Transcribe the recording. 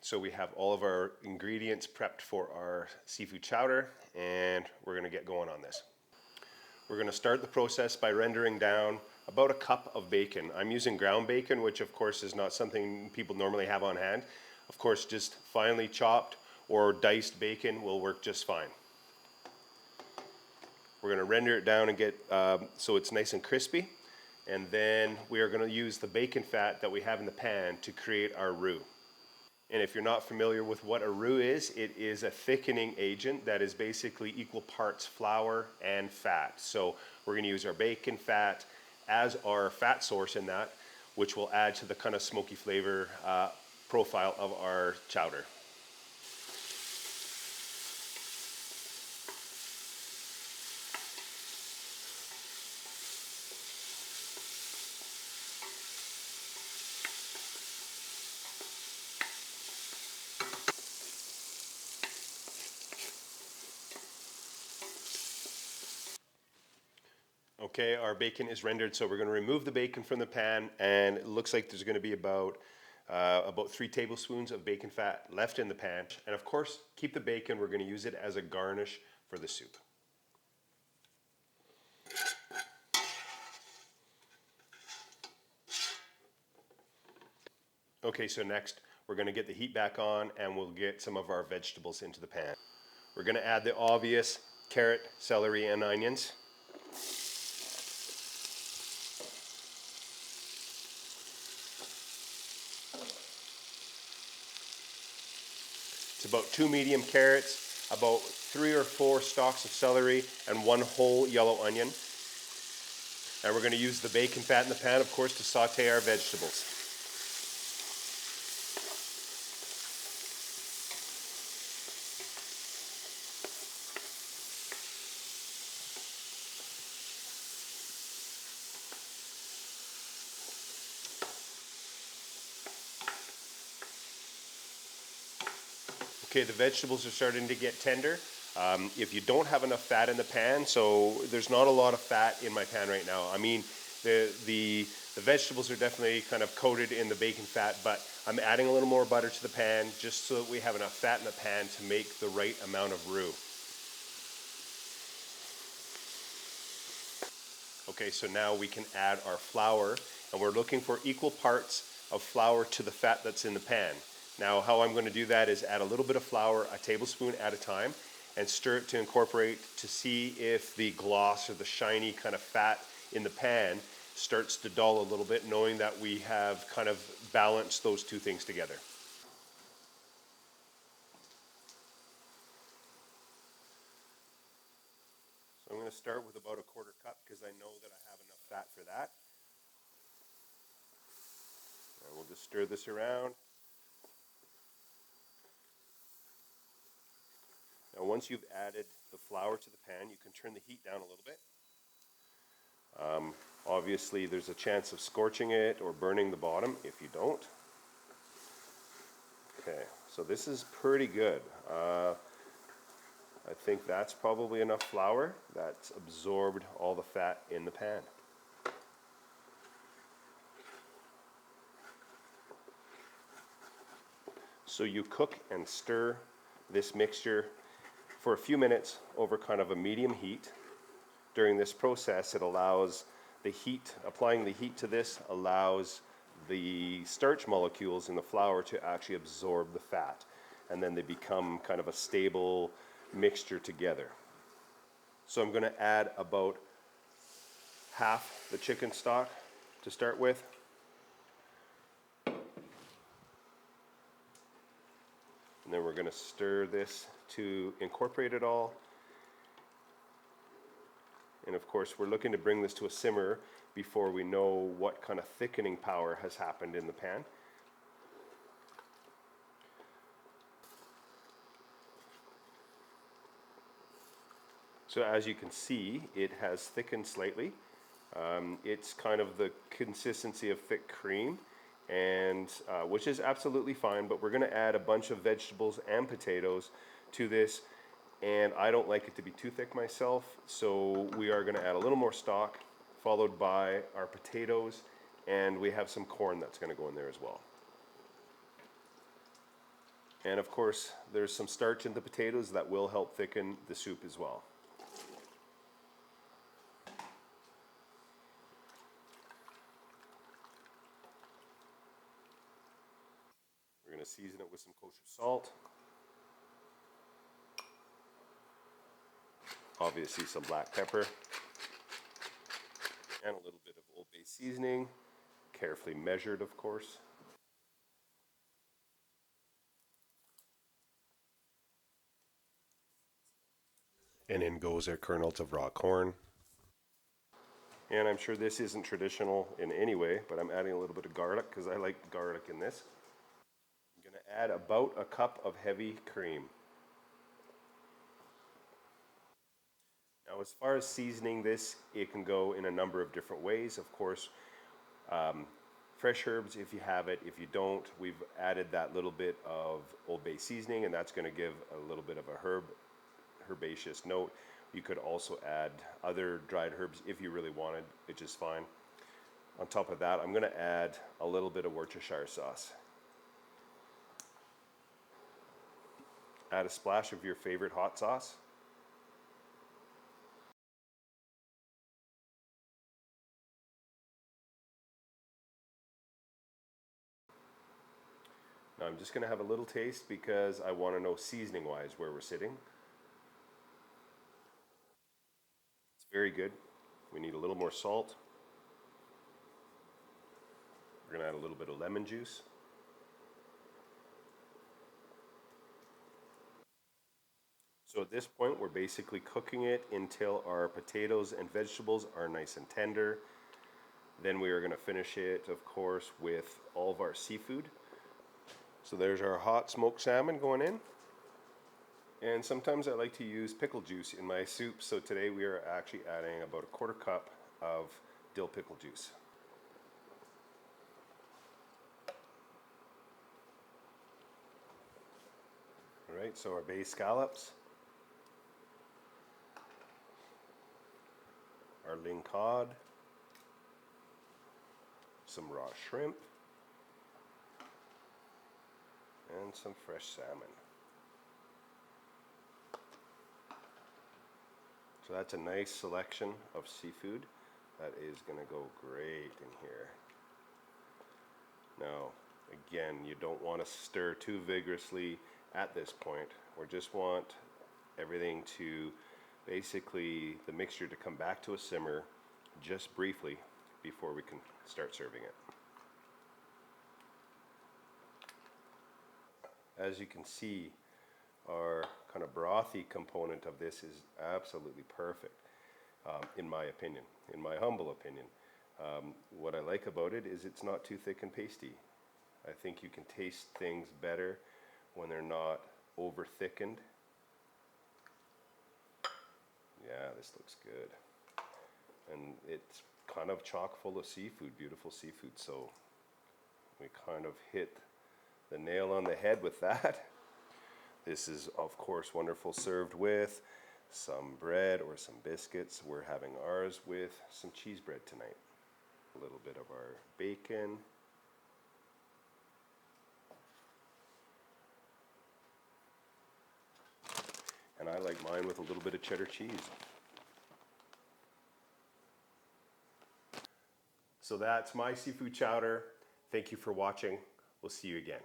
So we have all of our ingredients prepped for our seafood chowder, and we're going to get going on this. We're going to start the process by rendering down about a cup of bacon. I'm using ground bacon, which of course is not something people normally have on hand. Of course, just finely chopped or diced bacon will work just fine. We're going to render it down and get so it's nice and crispy. And then we are going to use the bacon fat that we have in the pan to create our roux. And if you're not familiar with what a roux is, it is a thickening agent that is basically equal parts flour and fat. So we're going to use our bacon fat as our fat source in that, which will add to the kind of smoky flavor profile of our chowder. Okay, our bacon is rendered, so we're going to remove the bacon from the pan, and it looks like there's going to be about 3 tablespoons of bacon fat left in the pan. And of course, keep the bacon. We're going to use it as a garnish for the soup. Okay, so next we're going to get the heat back on, and we'll get some of our vegetables into the pan. We're going to add the obvious carrot, celery, and onions. It's about 2 medium carrots, about 3 or 4 stalks of celery, and 1 whole yellow onion. And we're going to use the bacon fat in the pan, of course, to saute our vegetables. Okay, the vegetables are starting to get tender. If you don't have enough fat in the pan, so there's not a lot of fat in my pan right now. I mean, the vegetables are definitely kind of coated in the bacon fat, but I'm adding a little more butter to the pan just so that we have enough fat in the pan to make the right amount of roux. Okay, so now we can add our flour, and we're looking for equal parts of flour to the fat that's in the pan. Now, how I'm going to do that is add a little bit of flour, a tablespoon at a time, and stir it to incorporate to see if the gloss or the shiny kind of fat in the pan starts to dull a little bit, knowing that we have kind of balanced those two things together. So I'm going to start with about a 1/4 cup because I know that I have enough fat for that. And we'll just stir this around. Now, once you've added the flour to the pan, you can turn the heat down a little bit. Obviously, there's a chance of scorching it or burning the bottom if you don't. Okay, so this is pretty good. I think that's probably enough flour that's absorbed all the fat in the pan. So you cook and stir this mixture for a few minutes over kind of a medium heat. During this process, it allows the heat, applying the heat to this allows the starch molecules in the flour to actually absorb the fat, and then they become kind of a stable mixture together. So I'm going to add about half the chicken stock to start with. And then we're going to stir this to incorporate it all. And of course, we're looking to bring this to a simmer before we know what kind of thickening power has happened in the pan. So as you can see, it has thickened slightly. It's kind of the consistency of thick cream, and which is absolutely fine, but we're going to add a bunch of vegetables and potatoes to this, and I don't like it to be too thick myself, so we are going to add a little more stock, followed by our potatoes, and we have some corn that's going to go in there as well. And of course, there's some starch in the potatoes that will help thicken the soup as well. We're going to season it with some kosher salt. Obviously some black pepper. And a little bit of Old Bay seasoning. Carefully measured, of course. And in goes our kernels of raw corn. And I'm sure this isn't traditional in any way, but I'm adding a little bit of garlic because I like garlic in this. I'm going to add about a cup of heavy cream. Now, as far as seasoning this, it can go in a number of different ways. Of course, fresh herbs if you have it. If you don't, we've added that little bit of Old Bay seasoning, and that's going to give a little bit of a herbaceous note. You could also add other dried herbs if you really wanted, which is fine. On top of that, I'm going to add a little bit of Worcestershire sauce. Add a splash of your favorite hot sauce. Now I'm just going to have a little taste because I want to know seasoning wise where we're sitting. It's very good. We need a little more salt. We're going to add a little bit of lemon juice. So at this point, we're basically cooking it until our potatoes and vegetables are nice and tender. Then we are going to finish it, of course, with all of our seafood. So there's our hot smoked salmon going in. And sometimes I like to use pickle juice in my soup. So today we are actually adding about a quarter cup of dill pickle juice. All right, so our bay scallops, our ling cod, some raw shrimp, and some fresh salmon. So that's a nice selection of seafood that is going to go great in here. Now, again, you don't want to stir too vigorously at this point. We just want everything to basically, the mixture to come back to a simmer just briefly before we can start serving it. As you can see, our kind of brothy component of this is absolutely perfect, in my opinion, in my humble opinion. What I like about it is it's not too thick and pasty. I think you can taste things better when they're not over thickened. Yeah, this looks good. And it's kind of chock full of seafood, beautiful seafood. So we kind of hit the nail on the head with that. This is, of course, wonderful served with some bread or some biscuits. We're having ours with some cheese bread tonight. A little bit of our bacon. And I like mine with a little bit of cheddar cheese. So that's my seafood chowder. Thank you for watching. We'll see you again.